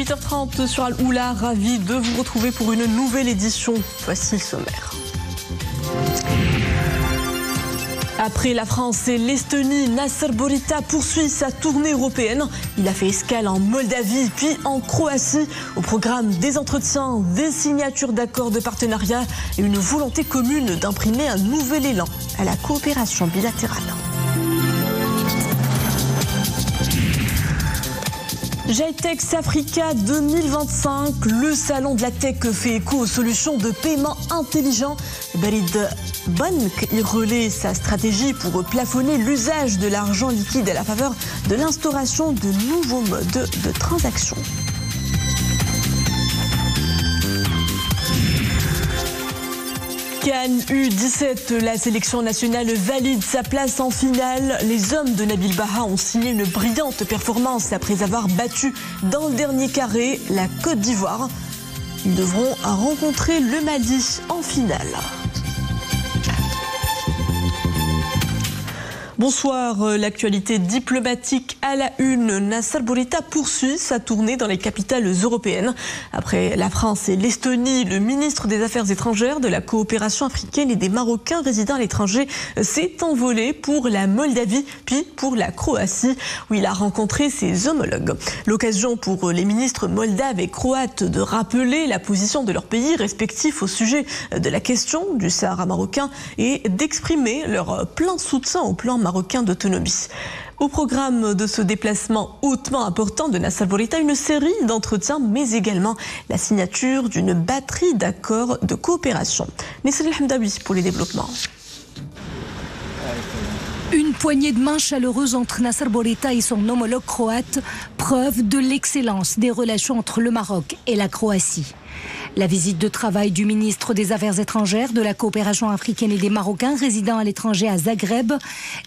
8h30 sur Al-Oula, ravi de vous retrouver pour une nouvelle édition. Voici le sommaire. Après la France et l'Estonie, Nasser Bourita poursuit sa tournée européenne. Il a fait escale en Moldavie puis en Croatie. Au programme des entretiens, des signatures d'accords de partenariat et une volonté commune d'imprimer un nouvel élan à la coopération bilatérale. GITEX Africa 2025, le salon de la tech fait écho aux solutions de paiement intelligent. Barid Bank y relaie sa stratégie pour plafonner l'usage de l'argent liquide à la faveur de l'instauration de nouveaux modes de transaction. Cannes U17, la sélection nationale valide sa place en finale. Les hommes de Nabil Baha ont signé une brillante performance après avoir battu dans le dernier carré la Côte d'Ivoire. Ils devront rencontrer le Mali en finale. Bonsoir, l'actualité diplomatique à la une. Nasser Bourita poursuit sa tournée dans les capitales européennes. Après la France et l'Estonie, le ministre des Affaires étrangères, de la coopération africaine et des Marocains résidant à l'étranger s'est envolé pour la Moldavie puis pour la Croatie où il a rencontré ses homologues. L'occasion pour les ministres moldaves et croates de rappeler la position de leurs pays respectifs au sujet de la question du Sahara marocain et d'exprimer leur plein soutien au plan marocain d'autonomie. Au programme de ce déplacement hautement important de Nasser Bourita, une série d'entretiens, mais également la signature d'une batterie d'accords de coopération. Nesrine Hamdawi pour les développements. Une poignée de main chaleureuse entre Nasser Bourita et son homologue croate, preuve de l'excellence des relations entre le Maroc et la Croatie. La visite de travail du ministre des Affaires étrangères, de la coopération africaine et des Marocains résidant à l'étranger à Zagreb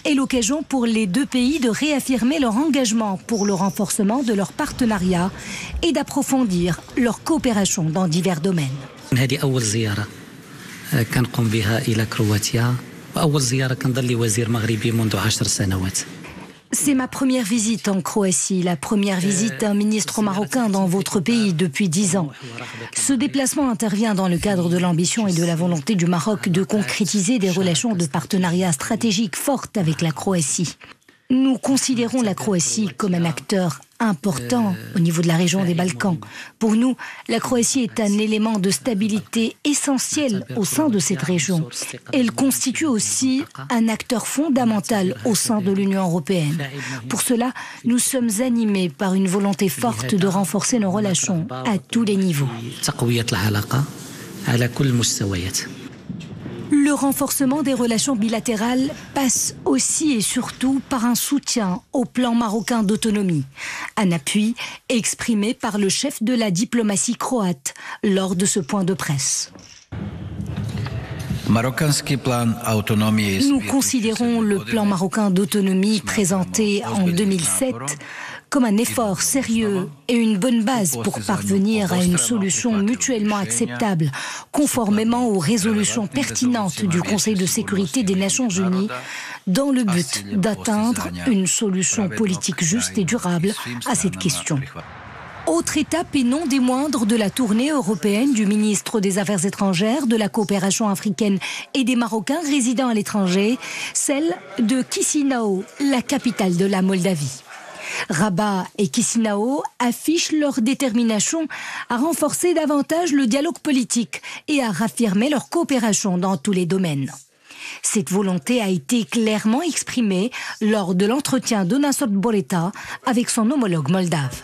est l'occasion pour les deux pays de réaffirmer leur engagement pour le renforcement de leur partenariat et d'approfondir leur coopération dans divers domaines. C'est ma première visite en Croatie, la première visite d'un ministre marocain dans votre pays depuis 10 ans. Ce déplacement intervient dans le cadre de l'ambition et de la volonté du Maroc de concrétiser des relations de partenariat stratégique fortes avec la Croatie. Nous considérons la Croatie comme un acteur important au niveau de la région des Balkans. Pour nous, la Croatie est un élément de stabilité essentiel au sein de cette région. Elle constitue aussi un acteur fondamental au sein de l'Union européenne. Pour cela, nous sommes animés par une volonté forte de renforcer nos relations à tous les niveaux. Le renforcement des relations bilatérales passe aussi et surtout par un soutien au plan marocain d'autonomie. Un appui exprimé par le chef de la diplomatie croate lors de ce point de presse. Nous considérons le plan marocain d'autonomie présenté en 2007 comme un effort sérieux et une bonne base pour parvenir à une solution mutuellement acceptable, conformément aux résolutions pertinentes du Conseil de sécurité des Nations Unies, dans le but d'atteindre une solution politique juste et durable à cette question. Autre étape et non des moindres de la tournée européenne du ministre des Affaires étrangères, de la coopération africaine et des Marocains résidant à l'étranger, celle de Chisinau, la capitale de la Moldavie. Rabat et Chisinau affichent leur détermination à renforcer davantage le dialogue politique et à raffirmer leur coopération dans tous les domaines. Cette volonté a été clairement exprimée lors de l'entretien de Nasser Bourita avec son homologue moldave.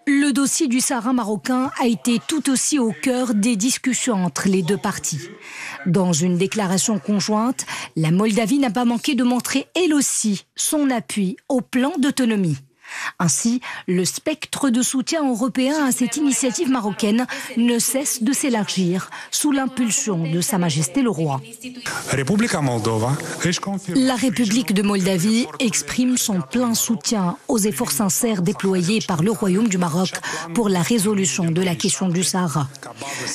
Le dossier du Sahara marocain a été tout aussi au cœur des discussions entre les deux parties. Dans une déclaration conjointe, la Moldavie n'a pas manqué de montrer elle aussi son appui au plan d'autonomie. Ainsi, le spectre de soutien européen à cette initiative marocaine ne cesse de s'élargir sous l'impulsion de Sa Majesté le Roi. La République de Moldavie exprime son plein soutien aux efforts sincères déployés par le Royaume du Maroc pour la résolution de la question du Sahara.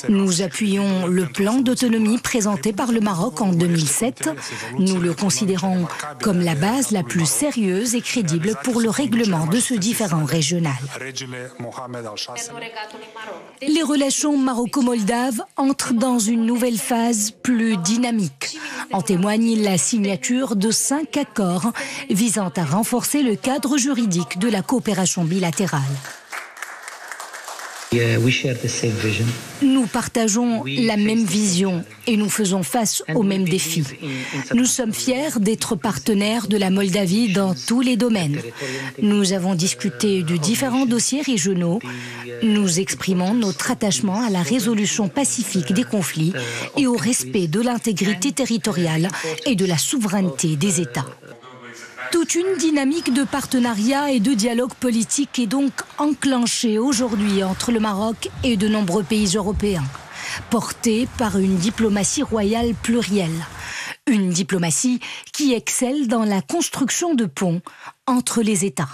Nous appuyons le plan d'autonomie présenté par le Maroc en 2007. Nous le considérons comme la base la plus sérieuse et crédible pour le règlement de ce différend régional. Les relations maroco-moldaves entrent dans une nouvelle phase plus dynamique. En témoigne la signature de 5 accords visant à renforcer le cadre juridique de la coopération bilatérale. Nous partageons la même vision et nous faisons face aux mêmes défis. Nous sommes fiers d'être partenaires de la Moldavie dans tous les domaines. Nous avons discuté de différents dossiers régionaux. Nous exprimons notre attachement à la résolution pacifique des conflits et au respect de l'intégrité territoriale et de la souveraineté des États. Toute une dynamique de partenariat et de dialogue politique est donc enclenchée aujourd'hui entre le Maroc et de nombreux pays européens, portée par une diplomatie royale plurielle. Une diplomatie qui excelle dans la construction de ponts entre les États.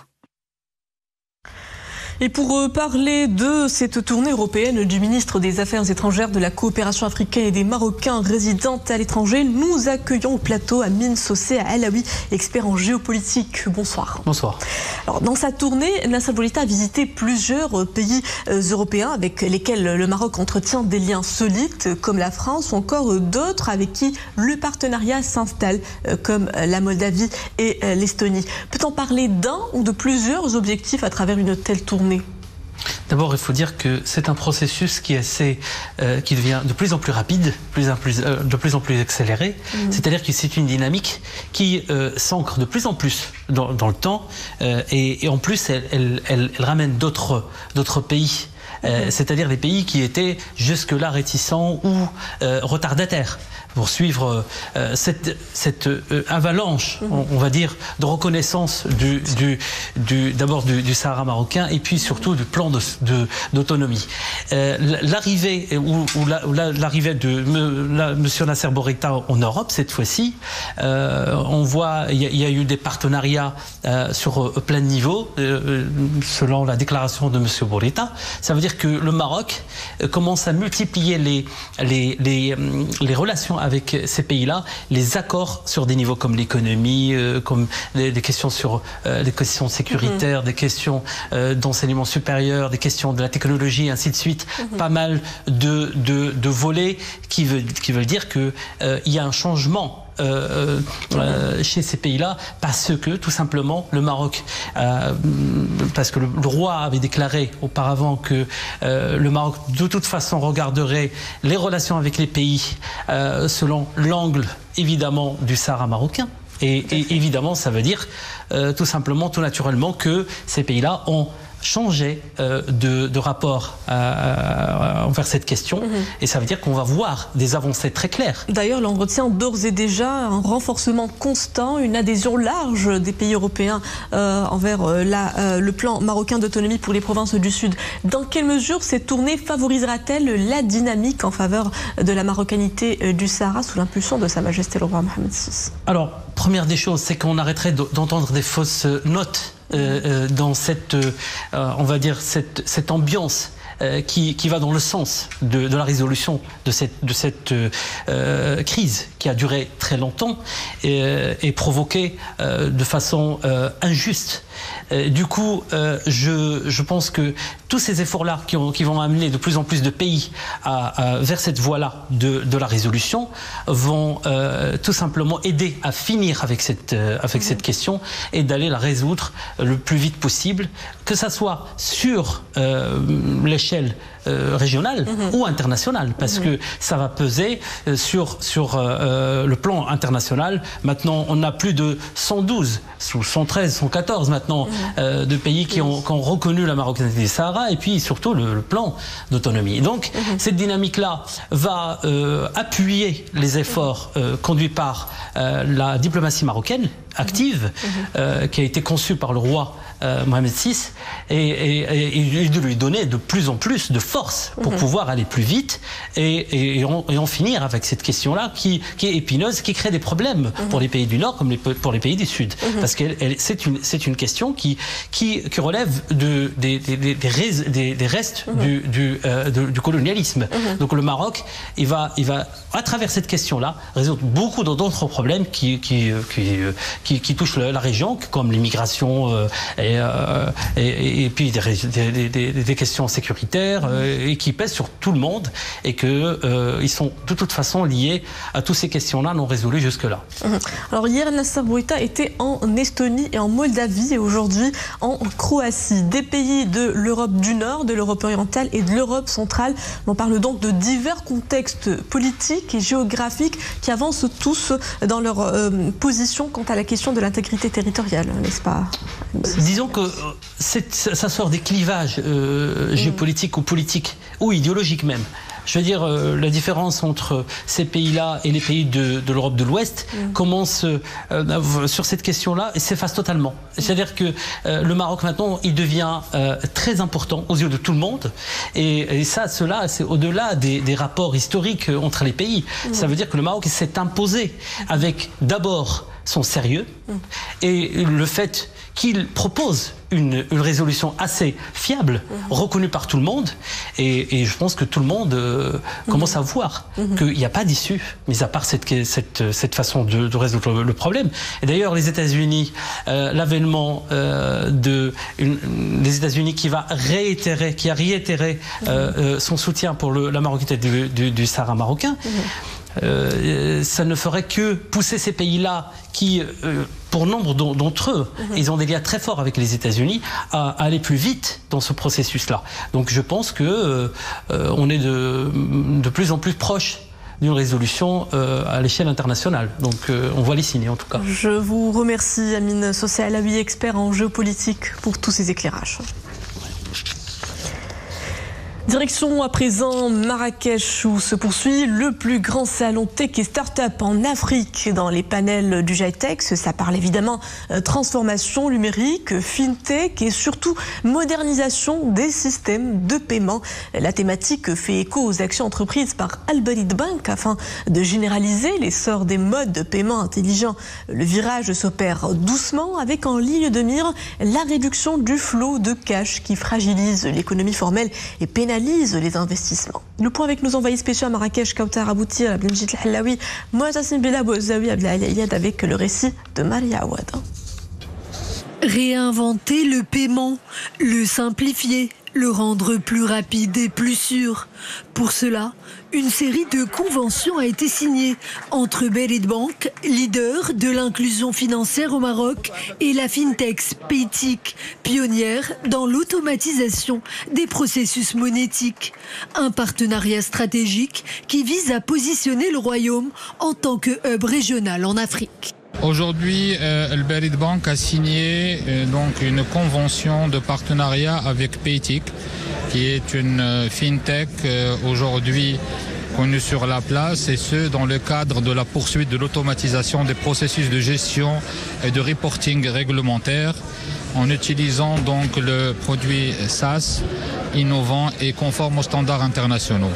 Et pour parler de cette tournée européenne du ministre des Affaires étrangères, de la coopération africaine et des Marocains résidant à l'étranger, nous accueillons au plateau Amine Sossé Alaoui, expert en géopolitique. Bonsoir. Bonsoir. Alors, dans sa tournée, Nasser Bourita a visité plusieurs pays européens avec lesquels le Maroc entretient des liens solides, comme la France, ou encore d'autres avec qui le partenariat s'installe, comme la Moldavie et l'Estonie. Peut-on parler d'un ou de plusieurs objectifs à travers une telle tournée ? D'abord, il faut dire que c'est un processus qui devient de plus en plus rapide, de plus en plus accéléré. C'est-à-dire que c'est une dynamique qui s'ancre de plus en plus dans le temps et en plus, elle ramène d'autres pays. C'est-à-dire des pays qui étaient jusque-là réticents ou retardataires pour suivre cette avalanche, on va dire, de reconnaissance d'abord du Sahara marocain et puis surtout du plan d'autonomie. L'arrivée de Monsieur Nasser Bourita en Europe, cette fois-ci, on voit, il y a eu des partenariats sur plein de niveaux, selon la déclaration de Monsieur Bourita. Ça veut dire que le Maroc commence à multiplier les relations avec ces pays-là, les accords sur des niveaux comme l'économie, comme des questions sur des questions sécuritaires, des questions d'enseignement supérieur, des questions de la technologie, ainsi de suite. Pas mal de volets qui veulent dire que il y a un changement chez ces pays-là parce que tout simplement le Maroc, parce que le roi avait déclaré auparavant que le Maroc de toute façon regarderait les relations avec les pays selon l'angle évidemment du Sahara marocain. Et évidemment ça veut dire tout simplement, tout naturellement que ces pays-là ont changer de rapport envers cette question et ça veut dire qu'on va voir des avancées très claires. D'ailleurs, l'on retient d'ores et déjà un renforcement constant, une adhésion large des pays européens envers le plan marocain d'autonomie pour les provinces du Sud. Dans quelle mesure cette tournée favorisera-t-elle la dynamique en faveur de la marocanité du Sahara sous l'impulsion de Sa Majesté le roi Mohamed VI? Alors, première des choses, c'est qu'on arrêterait d'entendre des fausses notes dans cette, on va dire, cette ambiance qui va dans le sens de la résolution de cette crise qui a duré très longtemps et provoquée de façon injuste. Du coup, je pense que tous ces efforts-là qui vont amener de plus en plus de pays vers cette voie-là de la résolution vont tout simplement aider à finir avec cette question et d'aller la résoudre le plus vite possible, que ça soit sur l'échelle régionale ou internationale, parce que ça va peser sur le plan international. Maintenant, on a plus de 112, 113, 114 maintenant de pays qui ont reconnu la marocanité du Sahara et puis surtout le plan d'autonomie. Donc cette dynamique-là va appuyer les efforts conduits par la diplomatie marocaine active qui a été conçue par le roi Mohamed VI et de lui donner de plus en plus de force pour pouvoir aller plus vite et en finir avec cette question-là qui est épineuse, qui crée des problèmes pour les pays du Nord comme pour les pays du Sud. Parce que c'est une question qui relève des restes du colonialisme. Donc le Maroc, il va à travers cette question-là résoudre beaucoup d'autres problèmes qui touchent la région, comme l'immigration et puis des questions sécuritaires et qui pèsent sur tout le monde et qu'ils sont de toute façon liés à toutes ces questions-là non résolues jusque-là. Alors hier, Nassar Bourita était en Estonie et en Moldavie et aujourd'hui en Croatie. Des pays de l'Europe du Nord, de l'Europe orientale et de l'Europe centrale. On parle donc de divers contextes politiques et géographiques qui avancent tous dans leur position quant à la question de l'intégrité territoriale, n'est-ce pas? Disons que ça sort des clivages géopolitiques ou politiques ou idéologiques même. Je veux dire, la différence entre ces pays-là et les pays de l'Europe de l'Ouest commence sur cette question-là et s'efface totalement. C'est-à-dire que le Maroc maintenant, il devient très important aux yeux de tout le monde. Et cela, c'est au-delà des rapports historiques entre les pays. Ça veut dire que le Maroc s'est imposé avec d'abord son sérieux et le fait qu'il propose une résolution assez fiable, reconnue par tout le monde, et je pense que tout le monde commence à voir qu'il n'y a pas d'issue, mis à part cette façon de résoudre le problème. Et d'ailleurs, les États-Unis, l'avènement des États-Unis qui a réitéré son soutien pour la maroquineté du Sahara marocain, ça ne ferait que pousser ces pays-là qui, pour nombre d'entre eux, ils ont des liens très forts avec les États-Unis, à aller plus vite dans ce processus-là. Donc je pense que on est de plus en plus proche d'une résolution à l'échelle internationale. Donc on voit les signes en tout cas. Je vous remercie Amine Socé Alaoui, expert en géopolitique, pour tous ces éclairages. Direction à présent Marrakech où se poursuit le plus grand salon tech et start-up en Afrique. Dans les panels du GITEX, ça parle évidemment transformation numérique, fintech et surtout modernisation des systèmes de paiement. La thématique fait écho aux actions entreprises par Al Barid Bank afin de généraliser l'essor des modes de paiement intelligents. Le virage s'opère doucement avec en ligne de mire la réduction du flot de cash qui fragilise l'économie formelle et pénalise les investissements. Le point avec nos envoyés spéciaux à Marrakech, Kautar Aboutir, Abdelmjid Al-Hallaoui, Moatassim Bella Bouzaoui, Abdelali Ayad avec le récit de Maria Awad. Réinventer le paiement, le simplifier, le rendre plus rapide et plus sûr. Pour cela, une série de conventions a été signée entre Barid Bank, leader de l'inclusion financière au Maroc, et la fintech Paytic, pionnière dans l'automatisation des processus monétiques. Un partenariat stratégique qui vise à positionner le royaume en tant que hub régional en Afrique. Aujourd'hui, Al Barid Bank a signé donc une convention de partenariat avec Paytic, qui est une fintech aujourd'hui connue sur la place, et ce dans le cadre de la poursuite de l'automatisation des processus de gestion et de reporting réglementaire, en utilisant donc le produit SaaS innovant et conforme aux standards internationaux.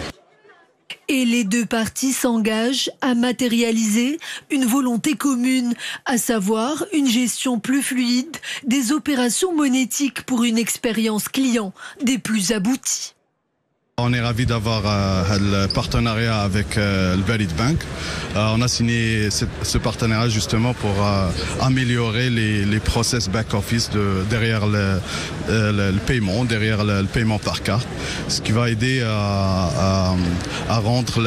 Et les deux parties s'engagent à matérialiser une volonté commune, à savoir une gestion plus fluide des opérations monétiques pour une expérience client des plus abouties. On est ravis d'avoir le partenariat avec le Barid Bank. On a signé ce partenariat justement pour améliorer les process back-office derrière le paiement, derrière le paiement par carte, ce qui va aider à rendre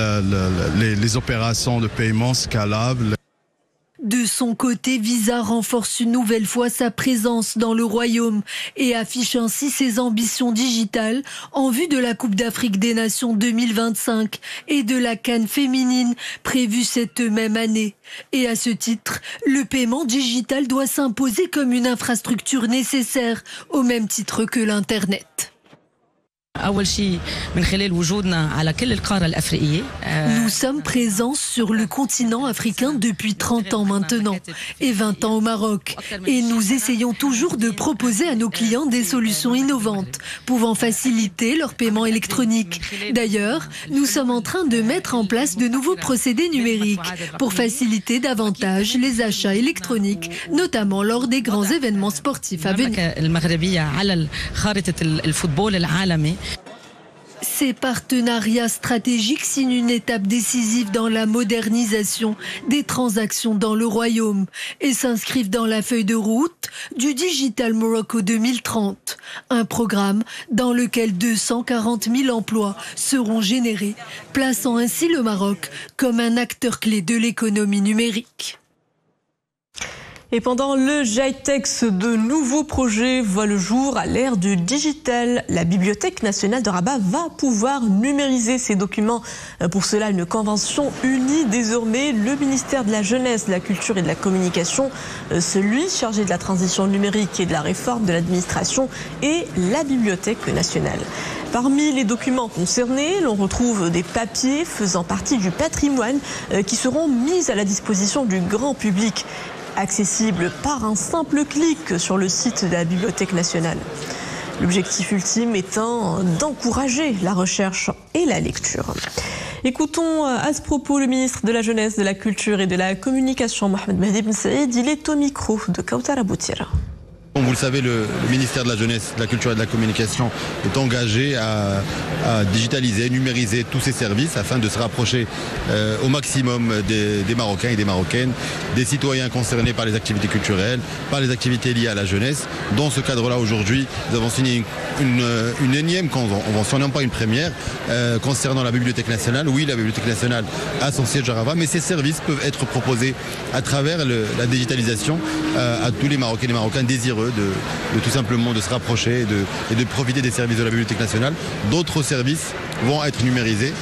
les opérations de paiement scalables. De son côté, Visa renforce une nouvelle fois sa présence dans le royaume et affiche ainsi ses ambitions digitales en vue de la Coupe d'Afrique des Nations 2025 et de la CAN féminine prévue cette même année. Et à ce titre, le paiement digital doit s'imposer comme une infrastructure nécessaire au même titre que l'Internet. Nous sommes présents sur le continent africain depuis 30 ans maintenant et 20 ans au Maroc. Et nous essayons toujours de proposer à nos clients des solutions innovantes pouvant faciliter leur paiement électronique. D'ailleurs, nous sommes en train de mettre en place de nouveaux procédés numériques pour faciliter davantage les achats électroniques, notamment lors des grands événements sportifs à venir. Ces partenariats stratégiques signent une étape décisive dans la modernisation des transactions dans le royaume et s'inscrivent dans la feuille de route du Digital Morocco 2030, un programme dans lequel 240 000 emplois seront générés, plaçant ainsi le Maroc comme un acteur clé de l'économie numérique. Et pendant le GITEX, de nouveaux projets voient le jour à l'ère du digital. La Bibliothèque nationale de Rabat va pouvoir numériser ses documents. Pour cela, une convention unit désormais le ministère de la Jeunesse, de la Culture et de la Communication, celui chargé de la transition numérique et de la réforme de l'administration et la Bibliothèque nationale. Parmi les documents concernés, l'on retrouve des papiers faisant partie du patrimoine qui seront mis à la disposition du grand public, accessible par un simple clic sur le site de la Bibliothèque nationale. L'objectif ultime étant d'encourager la recherche et la lecture. Écoutons à ce propos le ministre de la Jeunesse, de la Culture et de la Communication, Mohamed Mehdi Ben Saïd. Il est au micro de Kauthara Boutira. Comme vous le savez, le ministère de la Jeunesse, de la Culture et de la Communication est engagé à digitaliser, numériser tous ces services afin de se rapprocher au maximum des Marocains et des Marocaines, des citoyens concernés par les activités culturelles, par les activités liées à la jeunesse. Dans ce cadre-là, aujourd'hui, nous avons signé une énième convention, non pas une première, concernant la Bibliothèque nationale. Oui, la Bibliothèque nationale a son siège à Rabat, mais ces services peuvent être proposés à travers la digitalisation à tous les Marocains et les Marocains désireux de tout simplement de se rapprocher et de profiter des services de la Bibliothèque nationale. D'autres services vont être numérisés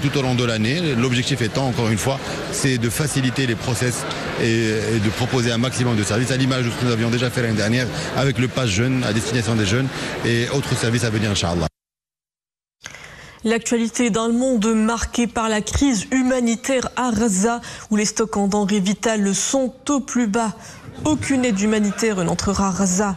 tout au long de l'année. L'objectif étant, encore une fois, c'est de faciliter les process et de proposer un maximum de services, à l'image de ce que nous avions déjà fait l'année dernière avec le Pass Jeune à destination des jeunes et autres services à venir, Inch'Allah. L'actualité dans le monde marquée par la crise humanitaire à Gaza, où les stocks en denrées vitales sont au plus bas. Aucune aide humanitaire n'entrera à Gaza.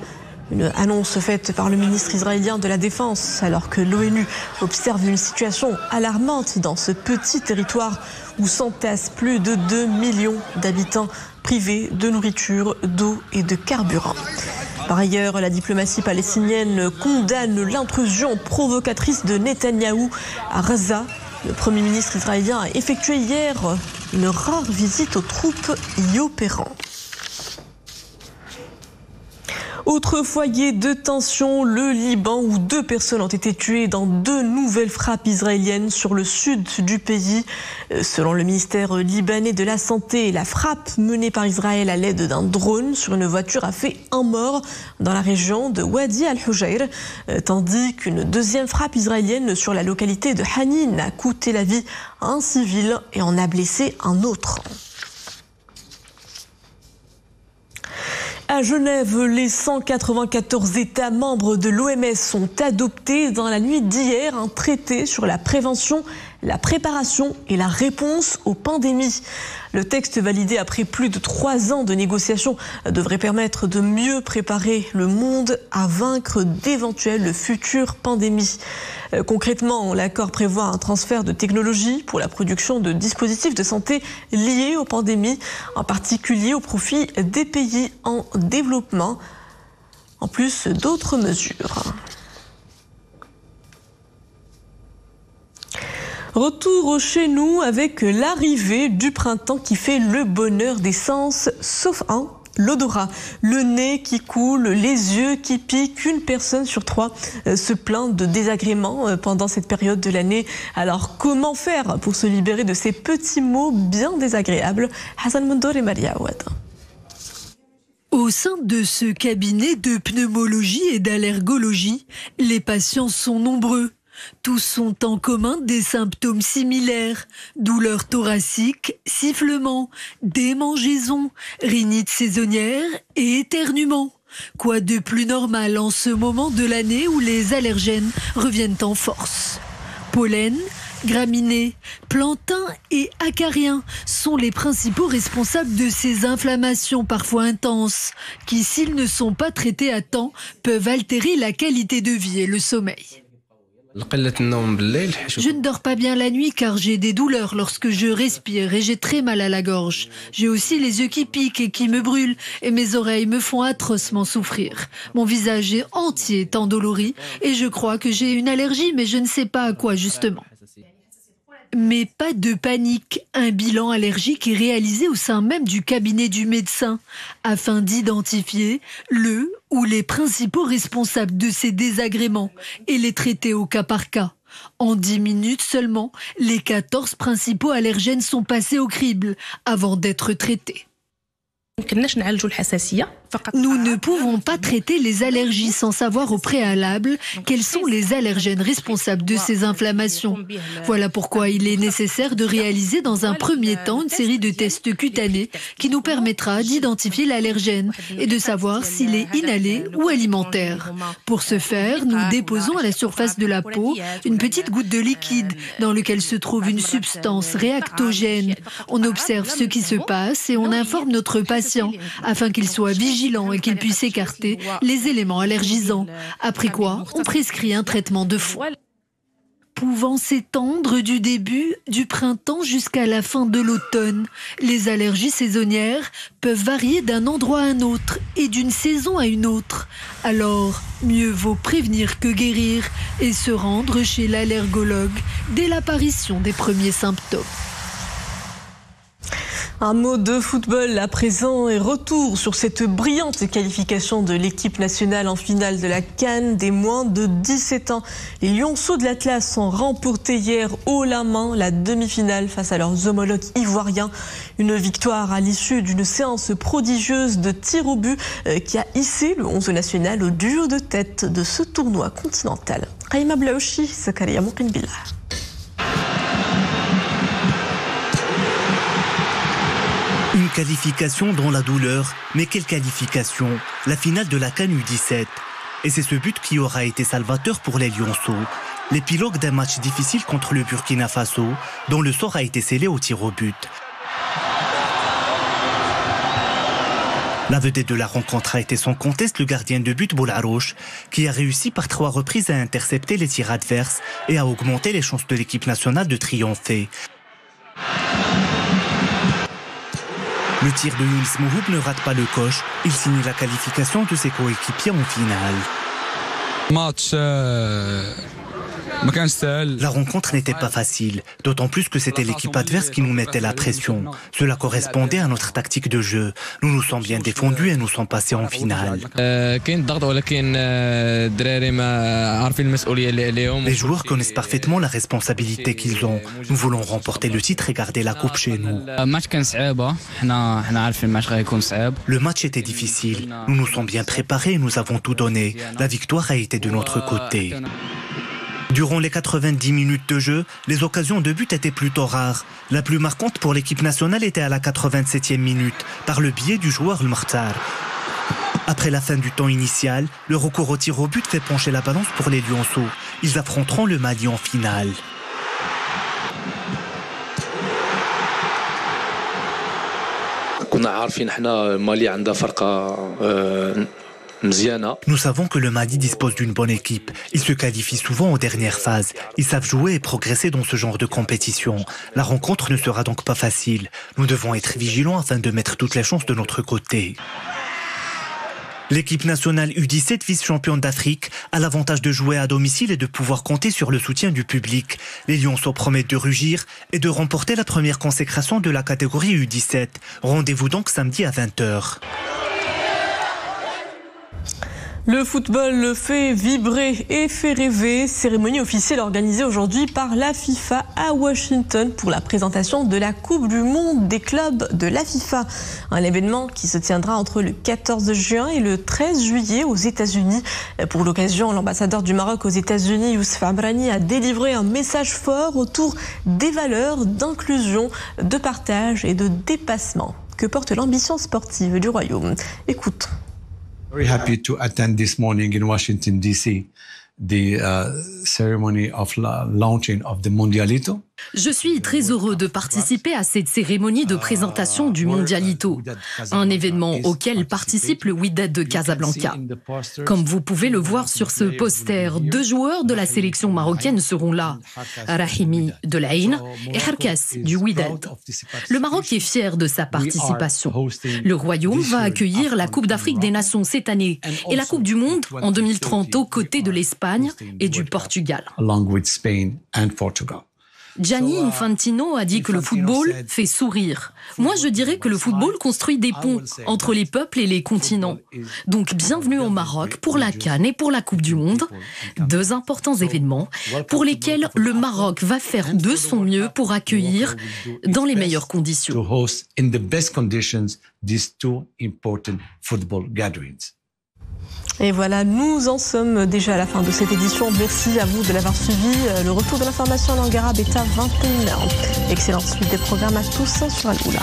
Une annonce faite par le ministre israélien de la Défense, alors que l'ONU observe une situation alarmante dans ce petit territoire où s'entassent plus de 2 millions d'habitants privés de nourriture, d'eau et de carburant. Par ailleurs, la diplomatie palestinienne condamne l'intrusion provocatrice de Netanyahou à Gaza. Le Premier ministre israélien a effectué hier une rare visite aux troupes y opérant. Autre foyer de tension, le Liban, où 2 personnes ont été tuées dans 2 nouvelles frappes israéliennes sur le sud du pays. Selon le ministère libanais de la Santé, la frappe menée par Israël à l'aide d'un drone sur une voiture a fait un mort dans la région de Wadi al-Hujayr, tandis qu'une deuxième frappe israélienne sur la localité de Hanin a coûté la vie à un civil et en a blessé un autre. À Genève, les 194 États membres de l'OMS ont adopté dans la nuit d'hier un traité sur la prévention, la préparation et la réponse aux pandémies. Le texte validé après plus de 3 ans de négociations devrait permettre de mieux préparer le monde à vaincre d'éventuelles futures pandémies. Concrètement, l'accord prévoit un transfert de technologies pour la production de dispositifs de santé liés aux pandémies, en particulier au profit des pays en développement, en plus d'autres mesures. Retour chez nous avec l'arrivée du printemps qui fait le bonheur des sens, sauf un, l'odorat. Le nez qui coule, les yeux qui piquent. Une personne sur 3 se plaint de désagréments pendant cette période de l'année. Alors comment faire pour se libérer de ces petits mots bien désagréables? Hassan Mondour et Maria Ouad. Au sein de ce cabinet de pneumologie et d'allergologie, les patients sont nombreux. Tous ont en commun des symptômes similaires, douleurs thoraciques, sifflements, démangeaisons, rhinite saisonnière et éternuements. Quoi de plus normal en ce moment de l'année où les allergènes reviennent en force? Pollen, graminées, plantains et acariens sont les principaux responsables de ces inflammations parfois intenses qui, s'ils ne sont pas traités à temps, peuvent altérer la qualité de vie et le sommeil. Je ne dors pas bien la nuit car j'ai des douleurs lorsque je respire et j'ai très mal à la gorge. J'ai aussi les yeux qui piquent et qui me brûlent et mes oreilles me font atrocement souffrir. Mon visage est entier endolori et je crois que j'ai une allergie mais je ne sais pas à quoi justement. Mais pas de panique, un bilan allergique est réalisé au sein même du cabinet du médecin afin d'identifier le ou les principaux responsables de ces désagréments et les traiter au cas par cas. En 10 minutes seulement, les 14 principaux allergènes sont passés au crible avant d'être traités. Nous ne pouvons pas traiter les allergies sans savoir au préalable quels sont les allergènes responsables de ces inflammations. Voilà pourquoi il est nécessaire de réaliser dans un premier temps une série de tests cutanés qui nous permettra d'identifier l'allergène et de savoir s'il est inhalé ou alimentaire. Pour ce faire, nous déposons à la surface de la peau une petite goutte de liquide dans lequel se trouve une substance réactogène. On observe ce qui se passe et on informe notre patient afin qu'il soit vigilant et qu'il puisse écarter les éléments allergisants. Après quoi, on prescrit un traitement de fond. Pouvant s'étendre du début du printemps jusqu'à la fin de l'automne, les allergies saisonnières peuvent varier d'un endroit à un autre et d'une saison à une autre. Alors, mieux vaut prévenir que guérir et se rendre chez l'allergologue dès l'apparition des premiers symptômes. Un mot de football à présent et retour sur cette brillante qualification de l'équipe nationale en finale de la CAN des moins de 17 ans. Les Lionceaux de l'Atlas ont remporté hier haut la main la demi-finale face à leurs homologues ivoiriens. Une victoire à l'issue d'une séance prodigieuse de tir au but qui a hissé le 11 national au duo de tête de ce tournoi continental. Raïma Blaouchi, Zakaria Moukinbillah. Une qualification dans la douleur, mais quelle qualification? La finale de la CAN U17. Et c'est ce but qui aura été salvateur pour les Lionceaux. L'épilogue d'un match difficile contre le Burkina Faso, dont le sort a été scellé au tir au but. La vedette de la rencontre a été sans conteste le gardien de but Boularouche, qui a réussi par 3 reprises à intercepter les tirs adverses et à augmenter les chances de l'équipe nationale de triompher. Le tir de Younis Mouhoub ne rate pas le coche. Il signe la qualification de ses coéquipiers en finale. La rencontre n'était pas facile, d'autant plus que c'était l'équipe adverse qui nous mettait la pression. Cela correspondait à notre tactique de jeu. Nous nous sommes bien défendus et nous sommes passés en finale. Les joueurs connaissent parfaitement la responsabilité qu'ils ont. Nous voulons remporter le titre et garder la coupe chez nous. Le match était difficile. Nous nous sommes bien préparés et nous avons tout donné. La victoire a été de notre côté. Durant les 90 minutes de jeu, les occasions de but étaient plutôt rares. La plus marquante pour l'équipe nationale était à la 87e minute, par le biais du joueur El Makhtar. Après la fin du temps initial, le recours au tir au but fait pencher la balance pour les Lionceaux. Ils affronteront le Mali en finale. Nous savons que le Mali dispose d'une bonne équipe. Ils se qualifient souvent aux dernières phases. Ils savent jouer et progresser dans ce genre de compétition. La rencontre ne sera donc pas facile. Nous devons être vigilants afin de mettre toutes les chances de notre côté. L'équipe nationale U17, vice-championne d'Afrique, a l'avantage de jouer à domicile et de pouvoir compter sur le soutien du public. Les Lionceaux promettent de rugir et de remporter la première consécration de la catégorie U17. Rendez-vous donc samedi à 20h. Le football fait vibrer et fait rêver. Cérémonie officielle organisée aujourd'hui par la FIFA à Washington pour la présentation de la Coupe du Monde des clubs de la FIFA. Un événement qui se tiendra entre le 14 juin et le 13 juillet aux États-Unis. Pour l'occasion, l'ambassadeur du Maroc aux États-Unis, Youssef Abrani, a délivré un message fort autour des valeurs d'inclusion, de partage et de dépassement que porte l'ambition sportive du Royaume. Écoute. Very happy to attend this morning in Washington, D.C., the ceremony of launching of the Mundialito. Je suis très heureux de participer à cette cérémonie de présentation du Mondialito, un événement auquel participe le Wydad de Casablanca. Comme vous pouvez le voir sur ce poster, 2 joueurs de la sélection marocaine seront là, Rahimi de l'Aïn et Harkas du Wydad. Le Maroc est fier de sa participation. Le Royaume va accueillir la Coupe d'Afrique des Nations cette année et la Coupe du Monde en 2030 aux côtés de l'Espagne et du Portugal. Gianni Infantino a dit que le football fait sourire. Moi, je dirais que le football construit des ponts entre les peuples et les continents. Donc, bienvenue au Maroc pour la CAN et pour la Coupe du Monde. 2 importants événements pour lesquels le Maroc va faire de son mieux pour accueillir dans les meilleures conditions. Et voilà, nous en sommes déjà à la fin de cette édition. Merci à vous de l'avoir suivi. Le retour de l'information en langue arabe est à 21h. Excellente suite des programmes à tous sur Al-Oula.